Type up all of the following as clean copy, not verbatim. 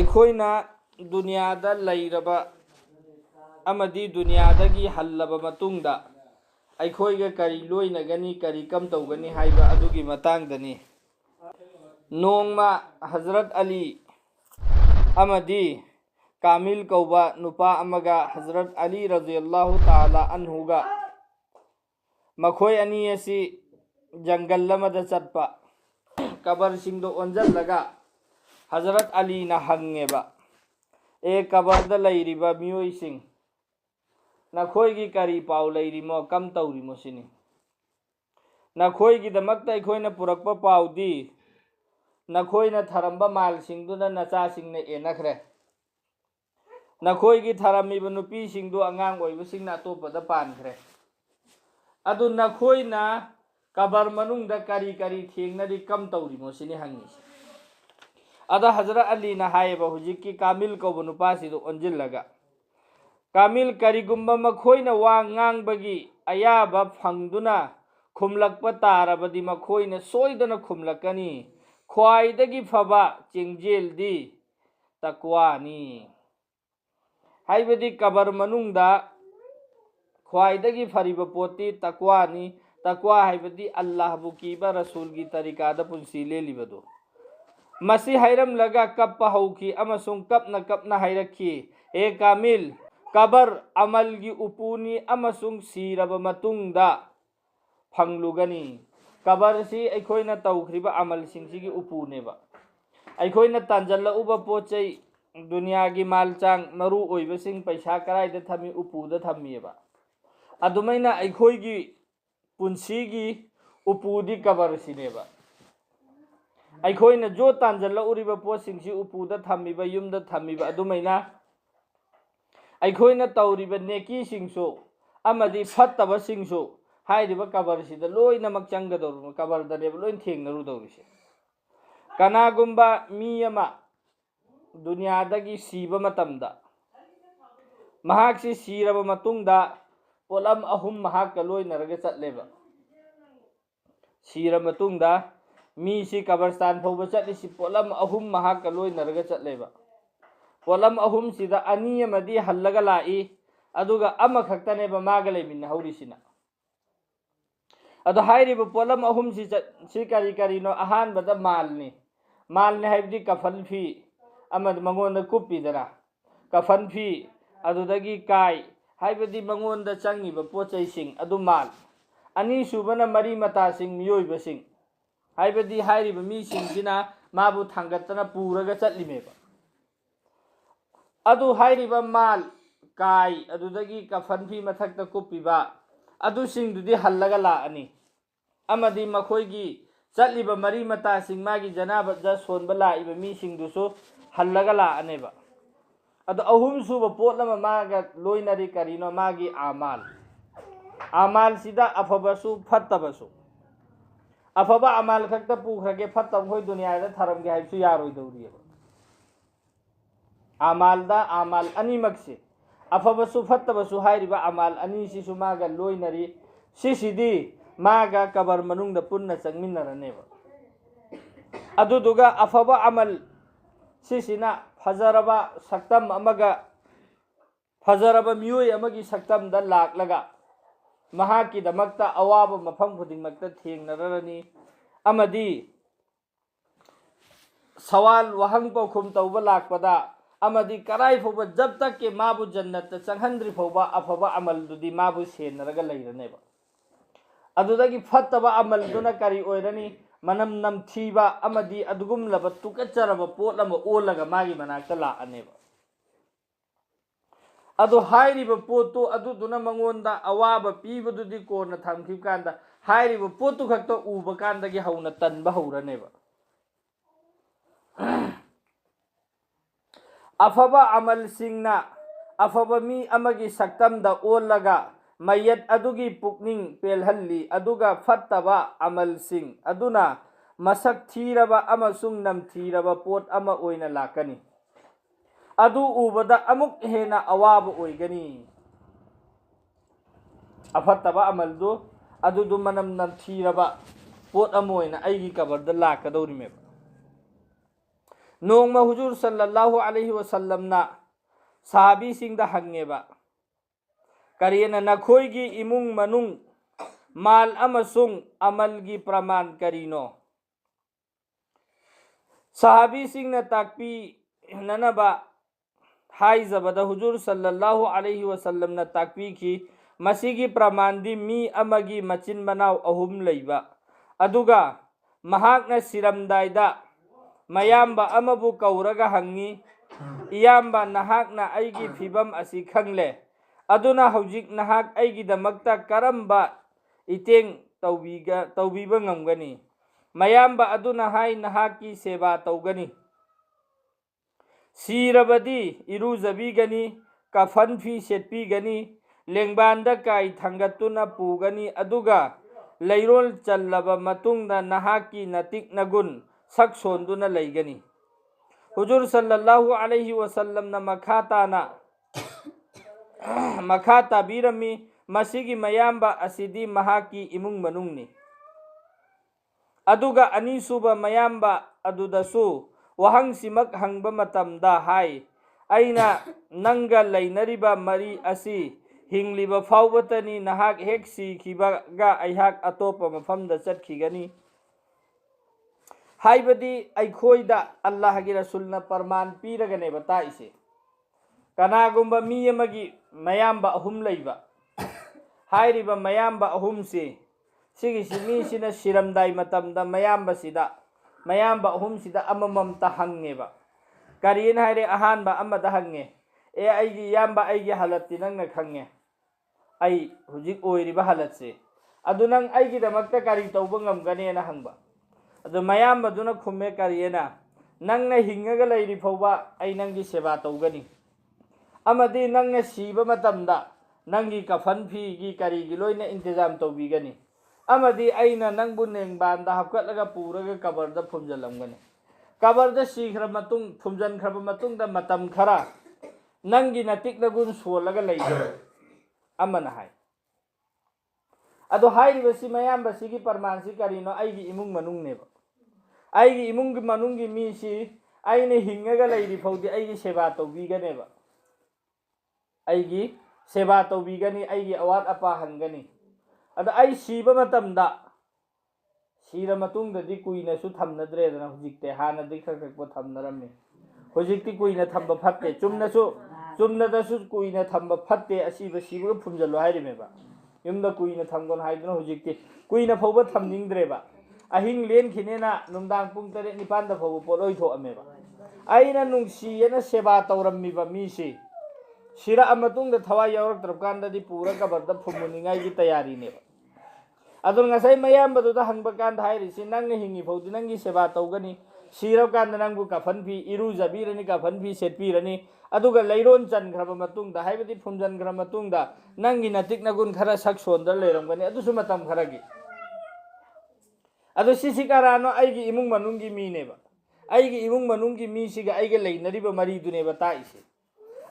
ꯑꯩꯈꯣꯏꯅ ꯗꯨꯅꯤꯌꯥꯗ ꯂꯩꯔꯕ ꯑꯃꯗꯤ ꯗꯨꯅꯤꯌꯥꯗꯒꯤ ꯍꯜꯂꯕ ꯃꯇꯨꯡꯗ ꯑꯩꯈꯣꯏꯒ ꯀꯔꯤ ꯂꯣꯏꯅꯒꯅꯤ, ꯀꯔꯤ ꯀꯝ ꯇꯧꯒꯅꯤ ꯍꯥꯏꯕ ꯑꯗꯨꯒꯤ ꯃꯇꯥꯡꯗꯅꯤ. ꯅꯣꯡꯃ ꯍꯖꯔꯠ ꯑꯂꯤ ꯑꯃꯗꯤ ꯀꯥꯃꯤꯜ ꯀꯧꯕ ꯅꯨꯄꯥ ꯑꯃꯒ ꯍꯖꯔꯠ ꯑꯂꯤ ꯔꯖꯤꯌallahu ta'ala anhuga ꯃꯈꯣꯏ ꯑꯅꯤ ꯑꯁꯤ ꯖꯪꯒꯜ ꯑꯃꯗ ꯆꯠꯄ. ꯀꯕꯔꯁꯤꯡꯗꯣ ꯑꯣꯟꯖꯜꯂꯒ ꯍꯖꯔꯠ ꯑꯂꯤꯅ ꯍꯪꯉꯦꯕ, ꯀꯕꯔꯗ ꯂꯩꯔꯤꯕ ꯃꯤꯑꯣꯏꯁꯤꯡ, ꯅꯈꯣꯏꯒꯤ ꯀꯔꯤ ꯄꯥꯎ ꯂꯩꯔꯤꯃꯣ, ꯀꯝ ꯇꯧꯔꯤꯃꯣ ꯁꯤꯅꯤ. ꯅꯈꯣꯏꯒꯤꯗꯃꯛꯇ ꯑꯩꯈꯣꯏꯅ ꯄꯨꯔꯛꯄ ꯄꯥꯎꯗꯤ ꯅꯈꯣꯏꯅ ꯊꯔꯝꯕ ꯃꯥꯜꯁꯤꯡꯗꯨꯅ ꯅꯆꯥꯁꯤꯡꯅ ꯌꯦꯟꯅꯈ꯭ꯔꯦ. ꯅꯈꯣꯏꯒꯤ ꯊꯔꯝꯃꯤꯕ ꯅꯨꯄꯤꯁꯤꯡꯗꯨ ꯑꯉꯥꯡ ꯑꯣꯏꯕꯁꯤꯡꯅ ꯑꯇꯣꯞꯄꯗ ꯄꯥꯟꯈ꯭ꯔꯦ. ꯑꯗꯨ ꯅꯈꯣꯏꯅ ꯀꯕꯔ ꯃꯅꯨꯡꯗ ꯀꯔꯤ ꯀꯔꯤ ꯊꯦꯡꯅꯔꯤ, ꯀꯝ ꯇꯧꯔꯤꯃꯣ ꯁꯤꯅꯤ ꯍꯪꯉꯤꯁꯤ. ꯑꯗ ꯍꯖꯔꯠ ꯑꯂꯤꯅ ꯍꯥꯏꯌꯦꯕ ꯍꯧꯖꯤꯛꯀꯤ ꯀꯥꯃꯤꯜ ꯀꯧꯕ ꯅꯨꯄꯥꯁꯤꯗ ꯑꯣꯟꯖꯤꯜꯂꯒ, ꯀꯥꯃꯤꯜ, ꯀꯔꯤꯒꯨꯝꯕ ꯃꯈꯣꯏꯅ ꯋꯥ ꯉꯥꯡꯕꯒꯤ ꯑꯌꯥꯕ ꯐꯪꯗꯨꯅ ꯈꯨꯝꯂꯛꯄ ꯇꯥꯔꯕꯗꯤ ꯃꯈꯣꯏꯅ ꯁꯣꯏꯗꯅ ꯈꯨꯝꯂꯛꯀꯅꯤ. ꯈ꯭ꯋꯥꯏꯗꯒꯤ ꯐꯕ ꯆꯦꯡꯖꯦꯜꯗꯤ ꯇꯛꯋꯥꯅꯤ. ꯍꯥꯏꯕꯗꯤ ꯀꯕꯔ ꯃꯅꯨꯡꯗ ꯈ꯭ꯋꯥꯏꯗꯒꯤ ꯐꯔꯤꯕ ꯄꯣꯠꯇꯤ ꯇꯛꯋꯥꯅꯤ. ꯇꯛꯋꯥ ꯍꯥꯏꯕꯗꯤ ꯑꯜꯂꯥꯍꯕꯨ ꯀꯤꯕ, ꯔꯁꯨꯜꯒꯤ ꯇꯔꯤꯀꯥꯗ ꯄꯨꯟꯁꯤ ꯂꯦꯜꯂꯤꯕꯗꯨ. ꯃꯁꯤ ꯍꯥꯏꯔꯝꯂꯒ ꯀꯞꯄ ꯍꯧꯈꯤ ꯑꯃꯁꯨꯡ ꯀꯞꯅ ꯀꯞꯅ ꯍꯥꯏꯔꯛꯈꯤ, ꯀꯥꯃꯤꯜ, ꯀꯕꯔ ꯑꯃꯜꯒꯤ ꯎꯄꯨꯅꯤ ꯑꯃꯁꯨꯡ ꯁꯤꯔꯕ ꯃꯇꯨꯡꯗ ꯐꯪꯂꯨꯒꯅꯤ. ꯀꯕꯔꯁꯤ ꯑꯩꯈꯣꯏꯅ ꯇꯧꯈ꯭ꯔꯤꯕ ꯑꯃꯜꯁꯤꯡꯁꯤꯒꯤ ꯎꯄꯨꯅꯦꯕ. ꯑꯩꯈꯣꯏꯅ ꯇꯥꯟꯖꯜꯂꯛꯎꯕ ꯄꯣꯠ ꯆꯩ, ꯗꯨꯅꯤꯌꯥꯒꯤ ꯃꯥꯜꯆꯥꯡ, ꯃꯔꯨ ꯑꯣꯏꯕꯁꯤꯡ, ꯄꯩꯁꯥ ꯀꯔꯥꯏꯗ ꯊꯝꯃꯤ? ꯎꯄꯨꯗ ꯊꯝꯃꯤꯕ. ꯑꯗꯨꯃꯥꯏꯅ ꯑꯩꯈꯣꯏꯒꯤ ꯄꯨꯟꯁꯤꯒꯤ ꯎꯄꯨꯗꯤ ꯀꯕꯔꯁꯤꯅꯦꯕ. ꯑꯩꯈꯣꯏꯅ ꯖꯣꯠ ꯇꯥꯟꯖꯜꯂꯛꯎꯔꯤꯕ ꯄꯣꯠꯁꯤꯡꯁꯤ ꯎꯄꯨꯗ ꯊꯝꯃꯤꯕ, ꯌꯨꯝꯗ ꯊꯝꯃꯤꯕ. ꯑꯗꯨꯃꯥꯏꯅ ꯑꯩꯈꯣꯏꯅ ꯇꯧꯔꯤꯕ ꯅꯦꯀꯤꯁꯤꯡꯁꯨ ꯑꯃꯗꯤ ꯐꯠꯇꯕꯁꯤꯡꯁꯨ ꯍꯥꯏꯔꯤꯕ ꯀꯕꯔꯁꯤꯗ ꯂꯣꯏꯅꯃꯛ ꯆꯪꯒꯗꯧꯔꯤꯕ, ꯀꯕꯔꯗꯅꯦꯕ ꯂꯣꯏ ꯊꯦꯡꯅꯔꯨꯗꯧꯔꯤꯁꯦ. ꯀꯅꯥꯒꯨꯝꯕ ꯃꯤ ꯑꯃ ꯗꯨꯅꯤꯌꯥꯗꯒꯤ ꯁꯤꯕ ꯃꯇꯝꯗ ꯃꯍꯥꯛꯁꯤ ꯁꯤꯔꯕ ꯃꯇꯨꯡꯗ ꯄꯣꯠꯂꯝ ꯑꯍꯨꯝ ꯃꯍꯥꯛꯀ ꯂꯣꯏꯅꯔꯒ ꯆꯠꯂꯦꯕ. ꯁꯤꯔ ꯃꯇꯨꯡꯗ ꯃꯤꯁꯤ ꯀꯕꯔꯁꯇꯥꯟ ꯐꯥꯎꯕ ꯆꯠꯂꯤꯁꯤ ꯄꯣꯠꯂꯝ ꯑꯍꯨꯝ ꯃꯍꯥꯛꯀ ꯂꯣꯏꯅꯔꯒ ꯆꯠꯂꯦꯕ. ꯄꯣꯠꯂꯝ ꯑꯍꯨꯝꯁꯤꯗ ꯑꯅꯤ ꯑꯃꯗꯤ ꯍꯜꯂꯒ ꯂꯥꯛꯏ, ꯑꯗꯨꯒ ꯑꯃꯈꯛꯇꯅꯦꯕ ꯃꯥꯒ ꯂꯩꯃꯤꯟꯅꯍꯧꯔꯤꯁꯤꯅ. ꯑꯗꯣ ꯍꯥꯏꯔꯤꯕ ꯄꯣꯠꯂꯝ ꯑꯍꯨꯝꯁꯤ ꯀꯔꯤ ꯀꯔꯤꯅꯣ? ꯑꯍꯥꯟꯕꯗ ꯃꯥꯜꯅꯤ. ꯃꯥꯜꯅꯤ ꯍꯥꯏꯕꯗꯤ ꯀꯐꯟ ꯐꯤ ꯑꯃꯗꯤ ꯃꯉꯣꯟꯗ ꯀꯨꯞꯄꯤꯗꯅ ꯀꯐꯟ ꯐꯤ, ꯑꯗꯨꯗꯒꯤ ꯀꯥꯏ, ꯍꯥꯏꯕꯗꯤ ꯃꯉꯣꯟꯗ ꯆꯪꯉꯤꯕ ꯄꯣꯠ ꯆꯩꯁꯤꯡ ꯑꯗꯨ ꯃꯥꯜ. ꯑꯅꯤꯁꯨꯕꯅ ꯃꯔꯤ ꯃꯇꯥꯁꯤꯡ, ミꯑꯣꯏꯕꯁꯤꯡ, ꯍꯥꯏꯕꯗꯤ ꯍꯥꯏꯔꯤꯕ ꯃꯤꯁꯤꯡꯁꯤꯅ ꯃꯥꯕꯨ ꯊꯥꯡꯒꯠꯇꯅ ꯄꯨꯔꯒ ꯆꯠꯂꯤꯃꯦꯕ. ꯑꯗꯨ ꯍꯥꯏꯔꯤꯕ ꯃꯥꯜ, ꯀꯥꯏ, ꯑꯗꯨꯗꯒꯤ ꯀꯐꯟ ꯐꯤ ꯃꯊꯛꯇ ꯀꯨꯞꯄꯤꯕ ꯑꯗꯨꯁꯤꯡꯗꯨꯗꯤ ꯍꯜꯂꯒ ꯂꯥꯛꯑꯅꯤ. ꯑꯃꯗꯤ ꯃꯈꯣꯏꯒꯤ ꯆꯠꯂꯤꯕ ꯃꯔꯤ ꯃꯇꯥꯁꯤꯡ, ꯃꯥꯒꯤ ꯖꯅꯥꯕꯗ ꯁꯣꯟꯕ ꯂꯥꯛꯏꯕ ꯃꯤꯁꯤꯡꯗꯨꯁꯨ ꯍꯜꯂꯒ ꯂꯥꯛꯑꯅꯦꯕ. ꯑꯗꯣ ꯑꯍꯨꯝꯁꯨꯕ ꯄꯣꯠ ꯑꯃ ꯃꯥꯒ ꯂꯣꯏꯅꯔꯤ ꯀꯔꯤꯅꯣ? ꯃꯥꯒꯤ ꯑꯃꯥꯜ. ꯑꯃꯥꯜꯁꯤꯗ ꯑꯐꯕꯁꯨ ꯐꯠꯇꯕꯁꯨ. ꯑꯐꯕ ꯑꯃꯥꯜ ꯈꯛꯇ ꯄꯨꯈ꯭ꯔꯒꯦ, ꯐꯠꯇꯕ ꯃꯈꯣꯏ ꯗꯨꯅꯤꯌꯥꯗ ꯊꯔꯝꯒꯦ ꯍꯥꯏꯕꯁꯨ ꯌꯥꯔꯣꯏꯗꯧꯔꯤꯑꯕ. ꯑꯃꯥꯜꯗ ꯑꯃꯥꯜ ꯑꯅꯤꯃꯛꯁꯤ, ꯑꯐꯕꯁꯨ ꯐꯠꯇꯕꯁꯨ, ꯍꯥꯏꯔꯤꯕ ꯑꯃꯥꯜ ꯑꯅꯤꯁꯤꯁꯨ ꯃꯥꯒ ꯂꯣꯏꯅꯔꯤ. ꯁꯤꯁꯤꯗꯤ ꯃꯥꯒ ꯀꯕꯔ ꯃꯅꯨꯡꯗ ꯄꯨꯟꯅ ꯆꯪꯃꯤꯟꯅꯔꯅꯦꯕ. ꯑꯗꯨꯗꯨꯒ ꯑꯐꯕ ꯑꯃꯜ ꯁꯤꯁꯤꯅ ꯐꯖꯔꯕ ꯁꯛꯇꯝ ꯑꯃꯒ, ꯐꯖꯔꯕ ꯃꯤꯑꯣꯏ ꯑꯃꯒꯤ ꯁꯛꯇꯝꯗ ꯂꯥꯛꯂꯒ ꯃꯍꯥꯛꯀꯤꯗꯃꯛꯇ ꯑꯋꯥꯕ ꯃꯐꯝ ꯈꯨꯗꯤꯡꯃꯛꯇ ꯊꯦꯡꯅꯔꯔꯅꯤ. ꯑꯃꯗꯤ ꯁꯋꯥꯜ ꯋꯥꯍꯪ ꯄꯥꯎꯈꯨꯝ ꯇꯧꯕ ꯂꯥꯛꯄꯗ, ꯑꯃꯗꯤ ꯀꯔꯥꯏ ꯐꯥꯎꯕ ꯖꯕ ꯇꯛꯀꯤ ꯃꯥꯕꯨ ꯖꯟꯅꯠꯇ ꯆꯪꯍꯟꯗ꯭ꯔꯤ ꯐꯥꯎꯕ ꯑꯐꯕ ꯑꯃꯜꯗꯨꯗꯤ ꯃꯥꯕꯨ ꯁꯦꯟꯅꯔꯒ ꯂꯩꯔꯅꯦꯕ. ꯑꯗꯨꯗꯒꯤ ꯐꯠꯇꯕ ꯑꯃꯜꯗꯨꯅ ꯀꯔꯤ ꯑꯣꯏꯔꯅꯤ? ꯃꯅꯝ ꯅꯝꯊꯤꯕ ꯑꯃꯗꯤ ꯑꯗꯨꯒꯨꯝꯂꯕ ꯇꯨꯀꯠꯆꯔꯕ ꯄꯣꯠ ꯑꯃ ꯑꯣꯜꯂꯒ ꯃꯥꯒꯤ ꯃꯅꯥꯛꯇ ꯂꯥꯛꯑꯅꯦꯕ. ꯑꯗꯣ ꯍꯥꯏꯔꯤꯕ ꯄꯣꯠꯇꯨ ꯑꯗꯨꯗꯨꯅ ꯃꯉꯣꯟꯗ ꯑꯋꯥꯕ ꯄꯤꯕꯗꯨꯗꯤ ꯀꯣꯟꯅ ꯊꯝꯈꯤꯕ ꯀꯥꯟꯗ ꯍꯥꯏꯔꯤꯕ ꯄꯣꯠꯇꯨ ꯈꯛꯇ ꯎꯕ ꯀꯥꯟꯗꯒꯤ ꯍꯧꯅ ꯇꯟꯕ ꯍꯧꯔꯅꯦꯕ. ꯑꯐꯕ ꯑꯃꯜꯁꯤꯡꯅ ꯑꯐꯕ ꯃꯤ ꯑꯃꯒꯤ ꯁꯛꯇꯝꯗ ꯑꯣꯜꯂꯒ ꯃꯌꯠ ꯑꯗꯨꯒꯤ ꯄꯨꯛꯅꯤꯡ ꯄꯦꯜꯍꯜꯂꯤ. ꯑꯗꯨꯒ ꯐꯠꯇꯕ ꯑꯃꯜꯁꯤꯡ ꯑꯗꯨꯅ ꯃꯁꯛ ꯊꯤꯔꯕ ꯑꯃꯁꯨꯡ ꯅꯝꯊꯤꯔꯕ ꯄꯣꯠ ꯑꯃ ꯑꯣꯏꯅ ꯂꯥꯛꯀꯅꯤ. ꯑꯗꯨ ꯎꯕꯗ ꯑꯃꯨꯛ ꯍꯦꯟꯅ ꯑꯋꯥꯕ ꯑꯣꯏꯒꯅꯤ. ꯑꯐꯠꯇꯕ ꯑꯃꯜꯗꯨ ꯑꯗꯨꯗꯨ ꯃꯅꯝ ꯅꯝꯊꯤꯔꯕ ꯄꯣꯠ ꯑꯃ ꯑꯣꯏꯅ ꯑꯩꯒꯤ ꯀꯕꯔꯗ ꯂꯥꯛꯀꯗꯧꯔꯤꯃꯦꯕ. Nongma Huzur sallallahu alaihi wasallamna sahabisingda hangeba kariyana nakhoigi imung manung mal amasung amalgi praman karino sahabisingna takpi nanaba haizabada Huzur sallallahu alaihi wasallamna takpi ki masigi pramandi mi amagi machin manaw ahum leiba aduga mahakna siramdaida mayamba amabu kauraga hangi iyamba nahakna aigi fibam asi khangle aduna hojik nahak aigi damakta karamba iteng taubiba ngamgani mayamba aduna hai nahaki seba taugani sirabadi iruzabigani kafan fi setpigani lengbanda kai thangatuna pugani aduga leirol challaba matungda nahaki natik nagun saksonduna leigani Huzur sallallahu alaihi wasallam na makata birami masigi mayamba asidi mahaki imung manungni aduga anisuba mayamba adudasu wahang simak hangba matamda hai aina nanga lainariba mari asi hingliba fawbatani nahak hek sikibaga aihak atopa mafamda chatkigani haibadi aikhoida Allahgi Rasulna parman piragane bataise kanagumba mi amagi mayamba ahum leiba hairiba mayamba ahumse sigisi mi sina siramdai matamda mayamba ahum sida amamam tahangeba karin haire ahanba amada hange e aigi yamba aigi halatti nangna khange ai hujik oiriba halatse adu nang aigi damakta kari tauba ngamgane na hangba adu mayamba duna khumme kariyena nangna hingaga leiri fawba ai nangi seba taugani amadi nangna siba matamda nangi kafan fi gi kari gi loina intizam taubigani amadi aina nangbu nengbanda hapkatlaga puraga kabarda phumjalamgani kabarda sikhra matung phumjan khraba matungda matam khara nangi natik nagun solaga leige amana hai ado hairiba si mayamba sigi parmansi karino aigi imung manung neba aigi imung manunggi mi si aine hingaga leiri fawdi aigi seba tawbiganeba aigi seba tawbigani aigi awat apa hangani ada ai siba matamda sira matungdadi kuina su thamnadre dana hujikte hanadi khakakpa thamnaramni hujikti kuina thamba phatte chumnadasu kuina thamba phatte asiba siba phumjalo hairimeba yumda kuina thamgon haiduna hujikti kuina fawba thamningdreba ahing len khinena numdang pung 7 9 da fawba poloi thoameba aina nungsiyena seba tawrammiba misi sira amatungda thawai yauraktrapkandadi pura kabarda phumuningai gi tayari neba adun ngasai mayamba duda hangba kanda hairisi nangna hingi fawdi nangi seba tawgani sirab kanda nangbu kafan fi irujabirani kafan fi setpirani aduga leiron changraba matungda haibadi phumjangra matungda nangi natik nagun khara saksondar leiramgani adusu matam kharagi adu sisikarano aigi imung manunggi mi neba aigi imung manunggi mi siga aigi leinariba mari duneba taise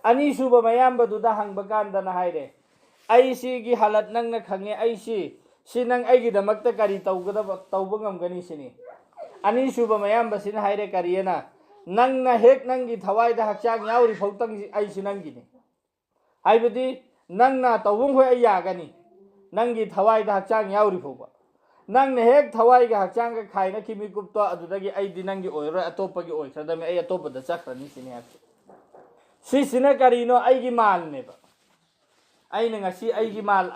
ani suba mayamba duda hangba kanda na haire ai sigi halat nangna khange ai si nang aigi damakta kari tawba ngamgani sini ani suba mayamba sina haire kariyana nangna hek nangi thawaida hakchang yauri fautang ai sinangini haibadi nangna tawung hoi ai yagani nangi thawaida hakchang yauri fauba nangna hek thawaiga hakchang ga khaina kimi kupto adudagi ai di nangi oiro atopagi oikhradami ai atopada chakhrani sini hakse si sina karino aigi mal neba aina ngasi aigi mal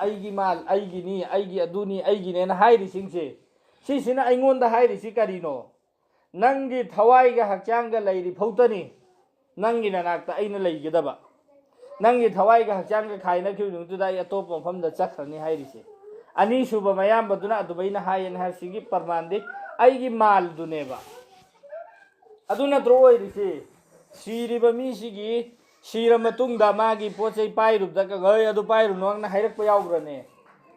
aigi ni aigi aduni aigi ne na hairi singse si sina aingonda hairi si karino nangi thawaiga hakchanga leiri phautani nangi nanakta aina leigedaba nangi thawaiga hakchanga khaina khiunu tudai atop mafamda chakhrani hairi se ani suba mayamba duna adubaina hayen hasigi parmande aigi mal duneba aduna droiri se siriba mi sigi sira matungda magi pochai pairubda ka gai adu pairu nongna hairakpa yaubrane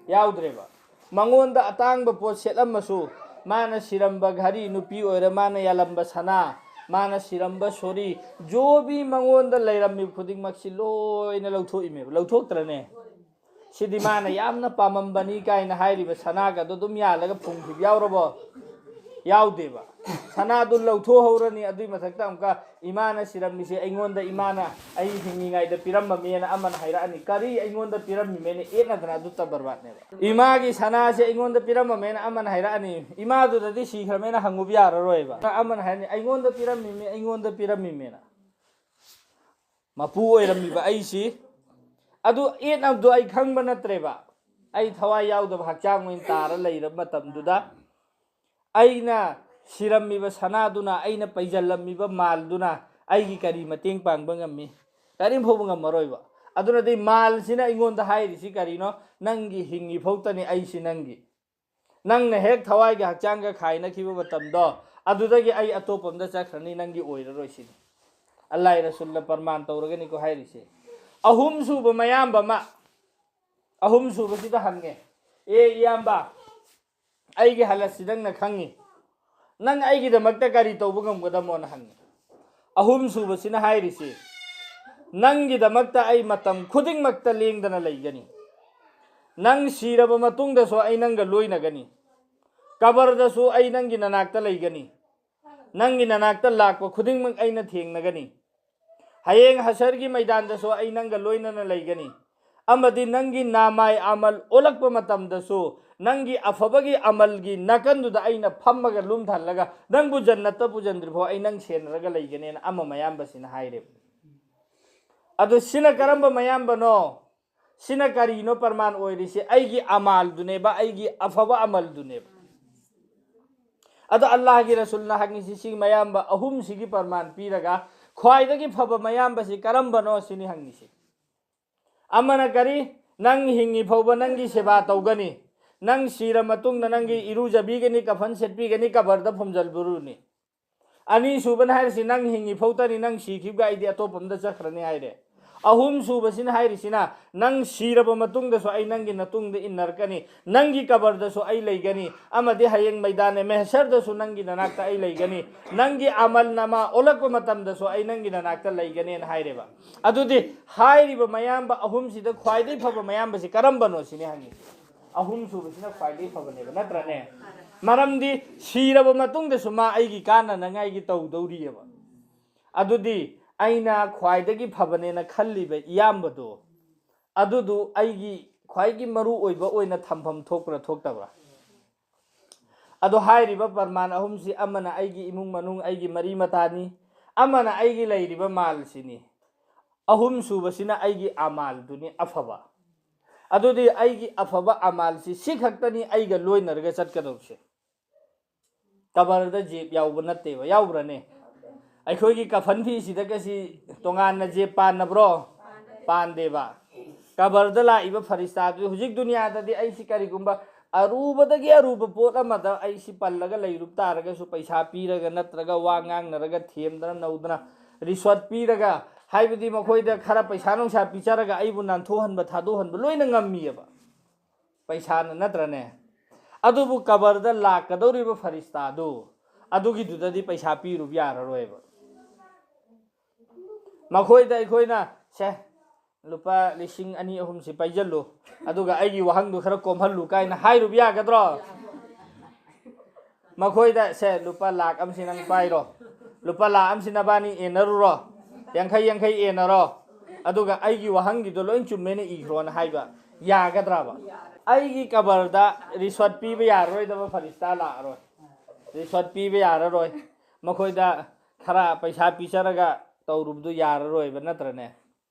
yaudreba mangonda atangba pot setlamasu mana siramba ghari nupi oira mana yalamba sana mana siramba sori jobi mangonda leirammi khuding maksi loina lauthoi lauthoktrane sidi mana yamna pamambani kaina hairiba sana ga dum yalaga phungthi yaurabo ꯌꯥꯎꯗꯦꯕ ꯁꯅꯥꯗꯨ ꯂꯧꯊꯣꯛꯍꯧꯔꯅꯤ ꯑꯗꯨꯏ ꯃꯊꯛꯇ ꯑꯃꯨꯛꯀ ꯏꯃꯥꯅ ꯁꯤꯔꯝꯃꯤꯁꯦ ꯑꯩꯉꯣꯟꯗ ꯏꯃꯥꯅ ꯑꯩ ꯍꯤꯡꯉꯤꯉꯩꯗ ꯄꯤꯔꯝꯃꯃꯦꯅ ꯑꯃꯅ ꯍꯥꯏꯔꯛꯑꯅꯤ ꯀꯔꯤ ꯑꯩꯉꯣꯟꯗ ꯄꯤꯔꯝꯃꯤꯃꯦꯅ ꯌꯦꯠꯅꯗꯅ ꯑꯗꯨ ꯇꯕꯔꯕꯥꯠꯅꯦꯕ ꯏꯃꯥꯒꯤ ꯁꯅꯥꯁꯦ ꯑꯩꯉꯣꯟꯗ ꯄꯤꯔꯝꯃꯃꯦꯅ ꯑꯃꯅ ꯍꯥꯏꯔꯛꯑꯅꯤ ꯏꯃꯥꯗꯨꯗꯗꯤ ꯁꯤꯈ꯭ꯔꯃꯦꯅ ꯍꯪꯉꯨꯕ ꯌꯥꯔꯔꯣꯏꯕ ꯑꯃꯅ ꯍꯥꯏꯔꯅꯤ ꯑꯩꯉꯣꯟꯗ ꯄꯤꯔꯝꯃꯤꯃꯦ ꯑꯩꯉꯣꯟꯗ ꯄꯤꯔꯝꯃꯤꯃꯦꯅ ꯃꯄꯨ ꯑꯣꯏꯔꯝꯃꯤꯕ ꯑꯩꯁꯤ ꯑꯗꯨ ꯌꯦꯠꯅꯕꯗꯣ ꯑꯩ ꯈꯪꯕ ꯅꯠꯇ꯭ꯔꯦꯕ ꯑꯩ ꯊꯋꯥꯏ ꯌꯥꯎꯗꯕ ꯍꯛꯆꯥꯡ ꯑꯣꯏꯅ ꯇꯥꯔ ꯂꯩꯔꯕ ꯃꯇꯝꯗꯨꯗ ꯑꯩꯅ ꯁꯤꯔꯝꯃꯤꯕ ꯁꯅꯥꯗꯨꯅ ꯑꯩꯅ ꯄꯩꯖꯜꯂꯝꯃꯤꯕ ꯃꯥꯜꯗꯨꯅ ꯑꯩꯒꯤ ꯀꯔꯤ ꯃꯇꯦꯡ ꯄꯥꯡꯕ ꯉꯝꯃꯤ ꯀꯔꯤꯝ ꯐꯥꯎꯕ ꯉꯝꯃꯔꯣꯏꯕ ꯑꯗꯨꯅꯗꯤ ꯃꯥꯜꯁꯤꯅ ꯑꯩꯉꯣꯟꯗ ꯍꯥꯏꯔꯤꯁꯤ ꯀꯔꯤꯅꯣ ꯅꯪꯒꯤ ꯍꯤꯡꯉꯤ ꯐꯥꯎꯇꯅꯤ ꯑꯩꯁꯤ ꯅꯪꯒꯤ ꯅꯪꯅ ꯍꯦꯛ ꯊꯋꯥꯏꯒ ꯍꯛꯆꯥꯡꯒ ꯈꯥꯏꯅꯈꯤꯕ ꯃꯇꯝꯗꯣ ꯑꯗꯨꯗꯒꯤ ꯑꯩ ꯑꯇꯣꯞꯄ ꯑꯝꯗ ꯆꯠꯈ꯭ꯔꯅꯤ ꯅꯪꯒꯤ ꯑꯣꯏꯔꯔꯣꯏ ꯁꯤꯅꯤ ꯑꯜꯂꯥꯍ ꯔꯁꯨꯜꯅ ꯄꯔꯃꯥꯟ ꯇꯧꯔꯒꯅꯤꯀꯣ ꯍꯥꯏꯔꯤꯁꯦ ꯑꯍꯨꯝ ꯁꯨꯕ ꯃꯌꯥꯝꯕ ꯑꯃ ꯑꯍꯨꯝ ꯁꯨꯕꯁꯤꯗ ꯍꯪꯉꯦ ꯏꯌꯥꯝꯕ ꯑꯩꯒꯤ ꯍꯥꯂꯠꯁꯤ ꯅꯪꯅ ꯈꯪꯉꯤ ꯅꯪ ꯑꯩꯒꯤꯗꯃꯛꯇ ꯀꯔꯤ ꯇꯧꯕ ꯉꯝꯒꯗꯃꯣꯅ ꯍꯪꯉꯤ ꯑꯍꯨꯝ ꯁꯨꯕꯁꯤꯅ ꯍꯥꯏꯔꯤꯁꯤ ꯅꯪꯒꯤꯗꯃꯛꯇ ꯑꯩ ꯃꯇꯝ ꯈꯨꯗꯤꯡꯃꯛꯇ ꯂꯦꯡꯗꯅ ꯂꯩꯒꯅꯤ ꯅꯪ ꯁꯤꯔꯕ ꯃꯇꯨꯡꯗꯁꯨ ꯑꯩ ꯅꯪꯒ ꯂꯣꯏꯅꯒꯅꯤ ꯀꯕꯔꯗꯁꯨ ꯑꯩ ꯅꯪꯒꯤ ꯅꯅꯥꯛꯇ ꯂꯩꯒꯅꯤ ꯅꯪꯒꯤ ꯅꯅꯥꯛꯇ ꯂꯥꯛꯄ ꯈꯨꯗꯤꯡꯃꯛ ꯑꯩꯅ ꯊꯦꯡꯅꯒꯅꯤ ꯍꯌꯦꯡ ꯍꯁꯔꯒꯤ ꯃꯩꯗꯥꯟꯗꯁꯨ ꯑꯩ ꯅꯪꯒ ꯂꯣꯏꯅꯅ ꯂꯩꯒꯅꯤ ꯑꯃꯗꯤ ꯅꯪꯒꯤ ꯅꯥꯃꯥꯏ ꯑꯃꯜ ꯑꯣꯜꯂꯛꯄ ꯃꯇꯝꯗꯁꯨ ꯅꯪꯒꯤ ꯑꯐꯕꯒꯤ ꯑꯃꯜꯒꯤ ꯅꯥꯀꯟꯗꯨꯗ ꯑꯩꯅ ꯐꯝꯃꯒ ꯂꯨꯝꯊꯜꯂꯒ ꯅꯪꯕꯨ ꯖꯟꯅꯠꯇ ꯄꯨꯖꯟꯗ꯭ꯔꯤꯐꯥꯎ ꯑꯩ ꯅꯪ ꯁꯦꯟꯅꯔꯒ ꯂꯩꯒꯅꯦꯅ ꯑꯃ ꯃꯌꯥꯝꯕꯁꯤꯅ ꯍꯥꯏꯔꯦꯕ ꯑꯗꯨ ꯁꯤꯅ ꯀꯔꯝꯕ ꯃꯌꯥꯝꯕꯅꯣ ꯁꯤꯅ ꯀꯔꯤꯅꯣ ꯄꯔꯃꯥꯟ ꯑꯣꯏꯔꯤꯁꯤ ꯑꯩꯒꯤ ꯑꯃꯥꯜꯗꯨꯅꯦꯕ ꯑꯩꯒꯤ ꯑꯐꯕ ꯑꯃꯜꯗꯨꯅꯦꯕ ꯑꯗꯣ ꯑꯜꯂꯥꯍꯒꯤ ꯔꯁꯨꯜꯅ ꯍꯪꯉꯤꯁꯤ ꯁꯤ ꯃꯌꯥꯝꯕ ꯑꯍꯨꯝꯁꯤꯒꯤ ꯄꯔꯃꯥꯟ ꯄꯤꯔꯒ ꯈ꯭ꯋꯥꯏꯗꯒꯤ ꯐꯕ ꯃꯌꯥꯝꯕꯁꯤ ꯀꯔꯝꯕꯅꯣ ꯁꯤꯅꯤ ꯍꯪꯉꯤꯁꯤ ꯑꯃꯅ ꯀꯔꯤ ꯅꯪ ꯍꯤꯡꯉꯤ ꯐꯥꯎꯕ ꯅꯪꯒꯤ ꯁꯦꯕꯥ ꯇꯧꯒꯅꯤ ꯅꯪ ꯁꯤꯔ ꯃꯇꯨꯡꯗ ꯅꯪꯒꯤ ꯏꯔꯨꯖꯕꯤꯒꯅꯤ ꯀꯐꯟ ꯁꯦꯠꯄꯤꯒꯅꯤ ꯀꯕꯔꯗ ꯐꯨꯝꯖꯜꯕꯨꯔꯨꯅꯤ ꯑꯅꯤ ꯁꯨꯕꯅ ꯍꯥꯏꯔꯤꯁꯤ ꯅꯪ ꯍꯤꯡꯉꯤ ꯐꯥꯎꯇꯅꯤ ꯅꯪ ꯁꯤꯈꯤꯕꯒ ꯑꯩꯗꯤ ꯑꯇꯣꯞꯄ ꯑꯃꯗ ꯆꯠꯈ꯭ꯔꯅꯤ ꯍꯥꯏꯔꯦ ꯑꯍꯨꯝ ꯁꯨꯕꯁꯤꯅ ꯍꯥꯏꯔꯤꯁꯤꯅ ꯅꯪ ꯁꯤꯔꯕ ꯃꯇꯨꯡꯗꯁꯨ ꯑꯩ ꯅꯪꯒꯤ ꯃꯇꯨꯡꯗ ꯏꯟꯅꯔꯛꯀꯅꯤ ꯅꯪꯒꯤ ꯀꯕꯔꯗꯁꯨ ꯑꯩ ꯂꯩꯒꯅꯤ ꯑꯃꯗꯤ ꯍꯌꯦꯡ ꯃꯩꯗꯥꯟ ꯃꯦꯍꯁꯔꯗꯁꯨ ꯅꯪꯒꯤ ꯅꯅꯥꯛꯇ ꯑꯩ ꯂꯩꯒꯅꯤ ꯅꯪꯒꯤ ꯑꯃꯜ ꯅꯃꯥ ꯑꯣꯜꯂꯛꯄ ꯃꯇꯝꯗꯁꯨ ꯑꯩ ꯅꯪꯒꯤ ꯅꯅꯥꯛꯇ ꯂꯩꯒꯅꯤꯅ ꯍꯥꯏꯔꯦꯕ ꯑꯗꯨꯗꯤ ꯍꯥꯏꯔꯤꯕ ꯃꯌꯥꯝꯕ ꯑꯍꯨꯝꯁꯤꯗ ꯈ꯭ꯋꯥꯏꯗꯒꯤ ꯐꯕ ꯃꯌꯥꯝꯕꯁꯤ ꯀꯔꯝꯕꯅꯣ ꯁꯤꯅꯤ ꯍꯪꯉꯤ ꯑꯍꯨꯝ ꯁꯨꯕꯁꯤꯅ ꯈ꯭ꯋꯥꯏꯗꯒꯤ ꯐꯕꯅꯦꯕ ꯅꯠꯇ꯭ꯔꯅꯦ ꯃꯔꯝꯗꯤ ꯁꯤꯔꯕ ꯃꯇꯨꯡꯗꯁꯨ ꯃꯥ ꯑꯩꯒꯤ ꯀꯥꯟꯅꯅꯉꯥꯏꯒꯤ ꯇꯧꯗꯧꯔꯤꯑꯕ ꯑꯗꯨꯗꯤ ꯑꯩꯅ ꯈ꯭ꯋꯥꯏꯗꯒꯤ ꯐꯕꯅꯦꯅ ꯈꯜꯂꯤꯕ ꯏꯌꯥꯝꯕꯗꯣ ꯑꯗꯨꯗꯨ ꯑꯩꯒꯤ ꯈ꯭ꯋꯥꯏꯒꯤ ꯃꯔꯨ ꯑꯣꯏꯕ ꯑꯣꯏꯅ ꯊꯝꯐꯝ ꯊꯣꯛꯄ꯭ꯔꯥ ꯊꯣꯛꯇꯕ꯭ꯔꯥ ꯑꯗꯣ ꯍꯥꯏꯔꯤꯕ ꯄꯔꯃꯥꯟ ꯑꯍꯨꯝꯁꯤ ꯑꯃꯅ ꯑꯩꯒꯤ ꯏꯃꯨꯡ ꯃꯅꯨꯡ ꯑꯩꯒꯤ ꯃꯔꯤ ꯃꯇꯥꯅꯤ ꯑꯃꯅ ꯑꯩꯒꯤ ꯂꯩꯔꯤꯕ ꯃꯥꯜꯁꯤꯅꯤ ꯑꯍꯨꯝ ꯁꯨꯕꯁꯤꯅ ꯑꯩꯒꯤ ꯑꯃꯥꯜꯗꯨꯅꯤ ꯑꯐꯕ ꯑꯗꯨꯗꯤ ꯑꯩꯒꯤ ꯑꯐꯕ ꯑꯃꯥꯜꯁꯤ ꯁꯤ ꯈꯛꯇꯅꯤ ꯑꯩꯒ ꯂꯣꯏꯅꯔꯒ ꯆꯠꯀꯗꯧꯁꯦ ꯀꯕꯔꯗ ꯖꯦꯞ ꯌꯥꯎꯕ ꯅꯠꯇꯦꯕ ꯌꯥꯎꯕ꯭ꯔꯅꯦ ꯑꯩꯈꯣꯏꯒꯤ ꯀꯐꯟ ꯐꯤꯁꯤꯗꯒꯁꯤ ꯇꯣꯉꯥꯟꯅ ꯖꯦꯞ ꯄꯥꯟꯅꯕ꯭ꯔꯣ ꯄꯥꯟꯗꯦꯕ ꯀꯕꯔꯗ ꯂꯥꯛꯏꯕ ꯐꯔꯤꯁꯇꯥꯗꯨ ꯍꯧꯖꯤꯛ ꯗꯨꯅꯤꯌꯥꯗꯗꯤ ꯑꯩꯁꯤ ꯀꯔꯤꯒꯨꯝꯕ ꯑꯔꯨꯕꯗꯒꯤ ꯑꯔꯨꯕ ꯄꯣꯠ ꯑꯃꯗ ꯑꯩꯁꯤ ꯄꯜꯂꯒ ꯂꯩꯔꯨꯕ ꯇꯥꯔꯒꯁꯨ ꯄꯩꯁꯥ ꯄꯤꯔꯒ ꯅꯠꯇ꯭ꯔꯒ ꯋꯥ ꯉꯥꯡꯅꯔꯒ ꯊꯦꯝꯗꯅ ꯅꯧꯗꯅ ꯔꯤꯁ꯭ꯋꯥꯠ ꯄꯤꯔꯒ ꯍꯥꯏꯕꯗꯤ ꯃꯈꯣꯏꯗ ꯈꯔ ꯄꯩꯁꯥ ꯅꯨꯡꯁꯥ ꯄꯤꯆꯔꯒ ꯑꯩꯕꯨ ꯅꯥꯟꯊꯣꯛꯍꯟꯕ ꯊꯥꯗꯣꯛꯍꯟꯕ ꯂꯣꯏꯅ ꯉꯝꯃꯤꯑꯕ ꯄꯩꯁꯥꯅ ꯅꯠꯇ꯭ꯔꯅꯦ ꯑꯗꯨꯕꯨ ꯀꯕꯔꯗ ꯂꯥꯛꯀꯗꯧꯔꯤꯕ ꯐꯔꯤꯁꯇꯥꯗꯨ ꯑꯗꯨꯒꯤꯗꯨꯗꯗꯤ ꯄꯩꯁꯥ ꯄꯤꯔꯨꯕ ꯌꯥꯔꯔꯣꯏꯕ ꯃꯈꯣꯏꯗ ꯑꯩꯈꯣꯏꯅ ꯁꯦ ꯂꯨꯄꯥ 2,000-3,000 ꯄꯩꯖꯜꯂꯨ ꯑꯗꯨꯒ ꯑꯩꯒꯤ ꯋꯥꯍꯪꯗꯨ ꯈꯔ ꯀꯣꯝꯍꯜꯂꯨ ꯀꯥꯏꯅ ꯍꯥꯏꯔꯨꯕ ꯌꯥꯒꯗ꯭ꯔꯣ ꯃꯈꯣꯏꯗ ꯁꯦ ꯂꯨꯄꯥ 1,00,000 ꯅꯪ ꯄꯥꯏꯔꯣ ꯂꯨꯄꯥ 1,00,000 ꯅꯕꯥꯅꯤ ꯌꯦꯟꯅꯔꯨꯔꯣ 50 ꯌꯦꯟꯅꯔꯣ ꯑꯗꯨꯒ ꯑꯩꯒꯤ ꯋꯥꯍꯪꯒꯤꯗꯣ ꯂꯣꯏ ꯆꯨꯝꯃꯦꯅ ꯏꯈ꯭ꯔꯣꯅ ꯍꯥꯏꯕ ꯌꯥꯒꯗ꯭ꯔꯕ ꯑꯩꯒꯤ ꯀꯕꯔꯗ ꯔꯤꯁ꯭ꯋꯥꯠ ꯄꯤꯕ ꯌꯥꯔꯔꯣꯏꯗꯕ ꯐꯔꯤꯁꯇꯥ ꯂꯥꯛꯑꯔꯣꯏ ꯔꯤꯁ꯭ꯋꯥꯠ ꯄꯤꯕ ꯌꯥꯔꯔꯣꯏ ꯃꯈꯣꯏꯗ ꯈꯔ ꯄꯩꯁా ꯄꯤꯆꯔꯒ ꯇꯧꯔꯨꯕꯗꯨ ꯌꯥꯔꯔꯣꯏꯕ ꯅꯠꯇ꯭ꯔꯅꯦ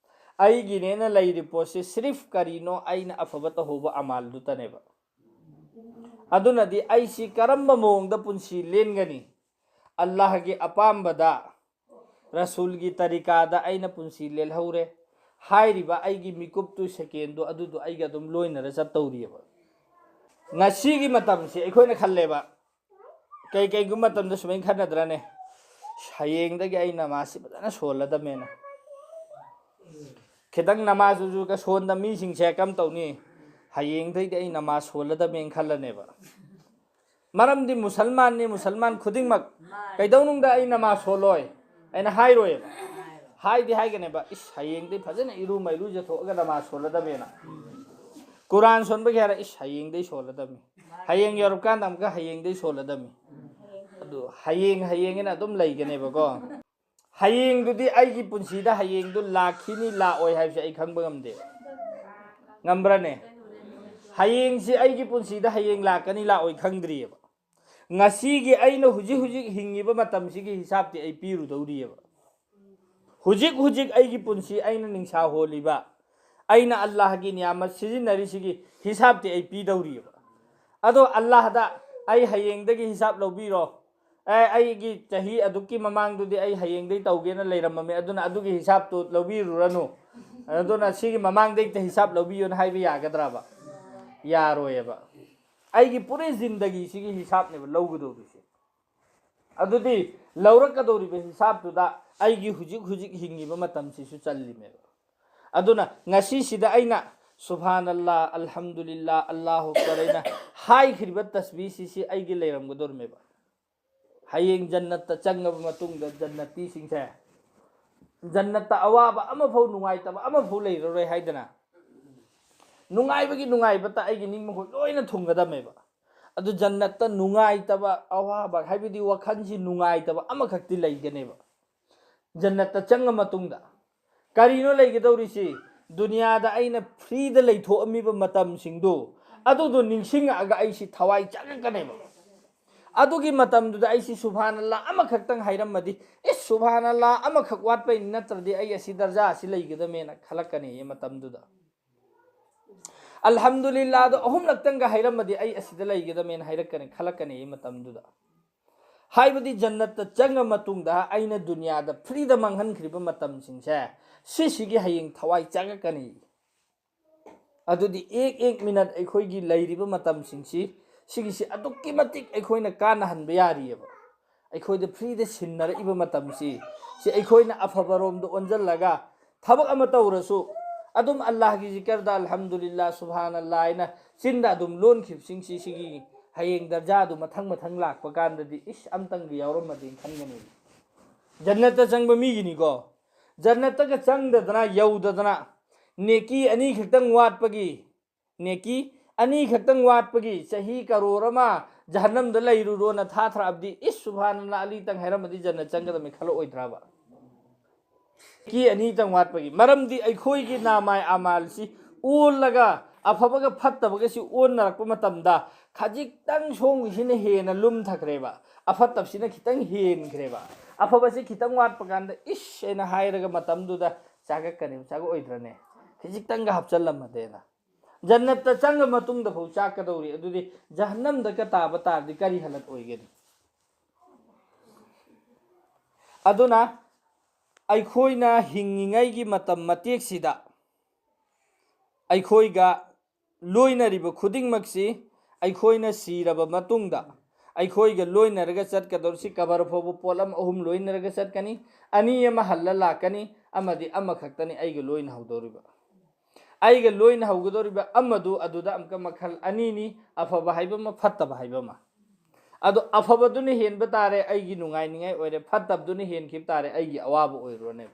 ꯑꯩꯒꯤꯅꯦꯅ ꯂꯩꯔꯤ ꯄꯣꯠꯁꯤ ꯁꯤꯔꯤꯐ ꯀꯔꯤꯅꯣ ꯑꯩꯅ ꯑꯐꯕ ꯇꯧꯍꯧꯕ ꯑꯃꯥꯜꯗꯨꯇꯅꯦꯕ ꯑꯗꯨꯅꯗꯤ ꯑꯩꯁꯤ ꯀꯔꯝꯕ ꯃꯑꯣꯡꯗ ꯄꯨꯟꯁꯤ ꯂꯦꯟꯒꯅꯤ ꯑꯜꯂꯥꯍꯒꯤ ꯑꯄꯥꯝꯕꯗ ꯔꯁꯨꯜꯒꯤ ꯇꯔꯤꯀꯥꯗ ꯑꯩꯅ ꯄꯨꯟꯁꯤ ꯂꯦꯜꯍꯧꯔꯦ ꯍꯥꯏꯔꯤꯕ ꯑꯩꯒꯤ ꯃꯤꯀꯨꯞꯇꯨ ꯁꯦꯀꯦꯟꯗꯨ ꯑꯗꯨꯗꯣ ꯑꯩꯒ ꯑꯗꯨꯝ ꯂꯣꯏꯅꯔ ꯆꯠꯇꯧꯔꯤꯑꯕ ꯉꯁꯤꯒꯤ ꯃꯇꯝꯁꯤ ꯑꯩꯈꯣꯏꯅ ꯈꯜꯂꯦꯕ ꯀꯩꯒꯨꯝꯕ ꯃꯇꯝꯗ ꯁꯨꯃꯥꯏꯅ ꯈꯟꯅꯗ꯭ꯔꯅꯦ ꯍꯌꯦꯡꯗꯒꯤ ꯑꯩ ꯅꯃꯥꯖꯁꯤ ꯐꯖꯅ ꯁꯣꯜꯂꯗꯃꯦꯅ ꯈꯤꯇꯪ ꯅꯃꯥꯖꯨꯒ ꯁꯣꯟꯗ ꯃꯤꯁꯤꯡꯁꯦ ꯀꯔꯝ ꯇꯧꯅꯤ ꯍꯌꯦꯡꯗꯒꯤꯗꯤ ꯑꯩ ꯅꯃꯥꯖ ꯁꯣꯜꯂꯗꯃꯦꯅ ꯈꯜꯂꯅꯦꯕ ꯃꯔꯝꯗꯤ ꯃꯨꯁꯜꯃꯥꯟ ꯈꯨꯗꯤꯡꯃꯛ ꯀꯩꯗꯧꯅꯨꯡꯗ ꯑꯩ ꯅꯃꯥꯖ ꯁꯣꯜꯂꯣꯏ ꯑꯩꯅ ꯍꯥꯏꯔꯣꯏꯕ ꯍꯥꯏꯗꯤ ꯍꯥꯏꯒꯅꯦꯕ ꯍꯌꯦꯡꯗꯒꯤ ꯐꯖꯅ ꯏꯔꯨꯖꯊꯣꯛꯑꯒ ꯅꯃꯥꯖ ꯁꯣꯜꯂꯗꯃꯦꯅ ꯀꯨꯔꯥꯟ ꯁꯣꯟꯕꯒꯤ ꯍꯥꯏꯔ ꯍꯌꯦꯡꯗꯒꯤ ꯁꯣꯜꯂꯗꯝꯃꯤ ꯍꯌꯦꯡ ꯌꯧꯔꯀꯥꯟꯗ ꯑꯃꯨꯛꯀ ꯍꯌꯦꯡꯗꯒꯤ ꯁꯣꯜꯂꯗꯝꯃꯤ ꯑꯗꯨ ꯍꯌꯦꯡꯅ ꯑꯗꯨꯝ ꯂꯩꯒꯅꯦꯕꯀꯣ ꯍꯌꯦꯡꯗꯨꯗꯤ ꯑꯩꯒꯤ ꯄꯨꯟꯁꯤꯗ ꯍꯌꯦꯡꯗꯨ ꯂꯥꯛꯈꯤꯅꯤ ꯂꯥꯛꯑꯣꯏ ꯍꯥꯏꯕꯁꯦ ꯑꯩ ꯈꯪꯕ ꯉꯝꯗꯦ ꯉꯝꯕ꯭ꯔꯅꯦ ꯍꯌꯦꯡꯁꯤ ꯑꯩꯒꯤ ꯄꯨꯟꯁꯤꯗ ꯍꯌꯦꯡ ꯂꯥꯛꯀꯅꯤ ꯂꯥꯛꯑꯣꯏ ꯈꯪꯗ꯭ꯔꯤꯑꯕ ngasi aina hujik hingiba matamsigi hisabti ai piru dauriyaba hujik aigi punsi aina ningsha holiba aina Allah gi niyamat sizinari sigi hisabti ai pi dauriyaba ado Allah da ai hayengdagi hisab lobiro aigi chahi aduki mamangdudi ai hayengdai tawgena leiramame aduna adugi hisab tu lobiruranu aduna sigi mamangdai ta hisab lobiyon haiba yagadraba yaroyeba aigi pure zindagi sigi hisab ne lawgudorisi adudi lawrakadoribe hisab tu da aigi hujik hingiba matamsi su challime aduna ngasi sida aina subhanallah alhamdulillah allahu akbar hai khriba tasbih si aigi leiramgudormeba hayeng jannat ta changaba matungda jannati singse jannat ta awaba ama phau nungai taba ama phau leiroroi haidana nungai bata aigi ning mo loina thungadameba adu jannat ta nungai taba awaba haibidi wakhanji nungai taba ama khakti leiganeba jannat ta changa matungda karino leigedorisi dunia da aina free da leitho amiba matam singdo adu do ningsinga aga aisi thawai chagakaneba adugi matam du da aisi subhanallah ama khaktang hairamadi subhanallah ama khak watpai natradi ai asi darja asi leigedamena khalakani ye matam du da alhamdulillah do ahum laktanga hairamadi ai asida leigedamena hairakani khalakani ye matam du da haibadi jannat ta changa matungda aina dunia da free da manghan khriba matam singse sigi hayeng thawai chagakani adudi ek minute ekhoi gi leiriba matam singsi sigisi adukki matik ekhoina kana hanba yariyeba ekhoida free da sinnara iba matamsi si ekhoina afabarom do onjallaga thabak ama tawrasu adum Allah gi zikr da alhamdulillah subhanallah ina sinda adum lon khipsingsi sigi hayeng darja du mathang lakpa kandadi amtang gi yawramadi khangani jannata changba mi gini ko jannata ga changdadana yawdadana neki ani khaktang watpagi neki ani khaktang watpagi chahi karorama jahannam da leiruro na thatra abdi subhanallah ali tang hairamadi jannat changada me khalo oidraba ki ani tang watpagi maramdi aikhoi gi namai amal si ulaga afabaga phattabaga si onnarakpa matamda khajik tang song sine hena lum thakreba afattab sine khitang hen khreba afaba si khitang watpa kanda ena hairaga matamdu da chagakani chaga oidrane khijik tang ga hapchallamadena jannat ta changa matung da phau chakadori adudi jahannam da ka taba tardi kari halat oigeni aduna aikhoina hingingai gi matam matek sida aikhoiga loinariba khudingmaksi aikhoina siraba matungda aikhoiga loinaraga chatkadorsi kabar phobu polam ahum loinaraga chatkani ani ama halla lakani amadi ama khaktani aiga loina haudoriba aiga loina haugadoriba amadu aduda amka makhal anini afaba haibama phattaba haibama adu afabaduni henba tare aigi nungai ningai oire phattabduni hen khip tare aigi awaba oirone